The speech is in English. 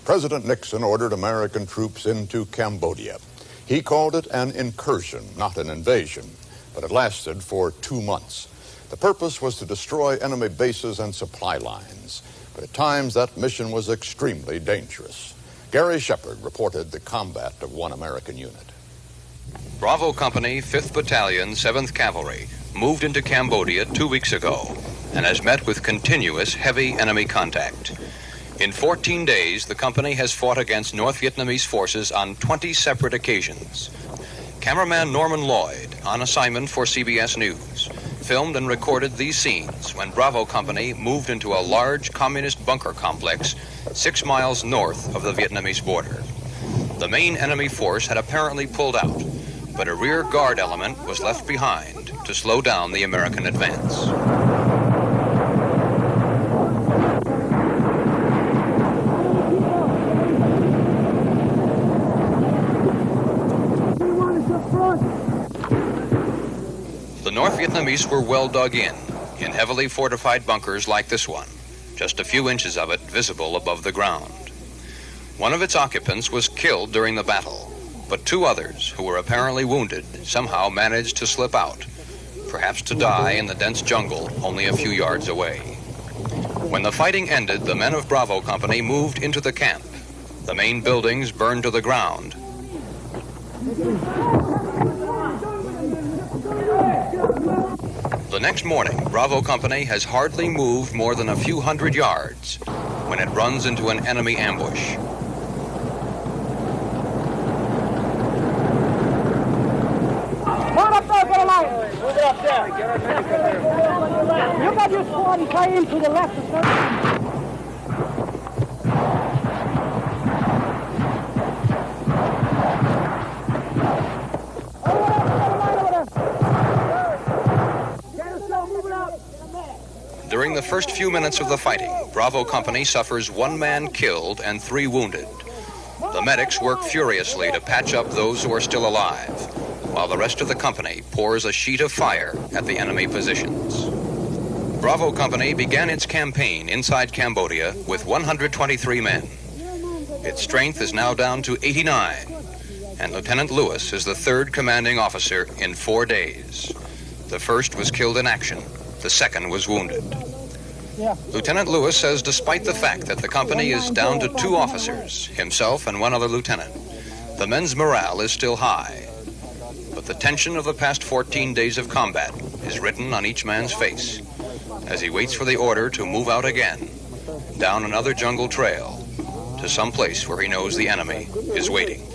President Nixon ordered American troops into Cambodia. He called it an incursion, not an invasion, but it lasted for 2 months. The purpose was to destroy enemy bases and supply lines, but at times that mission was extremely dangerous. Gary Shepard reported the combat of one American unit. Bravo Company, 5th Battalion, 7th Cavalry, moved into Cambodia 2 weeks ago and has met with continuous heavy enemy contact. In 14 days, the company has fought against North Vietnamese forces on 20 separate occasions. Cameraman Norman Lloyd, on assignment for CBS News, filmed and recorded these scenes when Bravo Company moved into a large communist bunker complex 6 miles north of the Vietnamese border. The main enemy force had apparently pulled out, but a rear guard element was left behind to slow down the American advance. The North Vietnamese were well dug in heavily fortified bunkers like this one, just a few inches of it visible above the ground. One of its occupants was killed during the battle, but 2 others, who were apparently wounded, somehow managed to slip out, perhaps to die in the dense jungle only a few yards away. When the fighting ended, the men of Bravo Company moved into the camp. The main buildings burned to the ground. The next morning, Bravo Company has hardly moved more than a few hundred yards when it runs into an enemy ambush. Come up there, get a line. Move it up there. You got your squad and try in to the left. During the first few minutes of the fighting, Bravo Company suffers 1 man killed and 3 wounded. The medics work furiously to patch up those who are still alive, while the rest of the company pours a sheet of fire at the enemy positions. Bravo Company began its campaign inside Cambodia with 123 men. Its strength is now down to 89, and Lieutenant Lewis is the 3rd commanding officer in 4 days. The first was killed in action. The second was wounded. Lieutenant Lewis says despite the fact that the company is down to 2 officers, himself and 1 other lieutenant, the men's morale is still high. But the tension of the past 14 days of combat is written on each man's face as he waits for the order to move out again, down another jungle trail, to some place where he knows the enemy is waiting.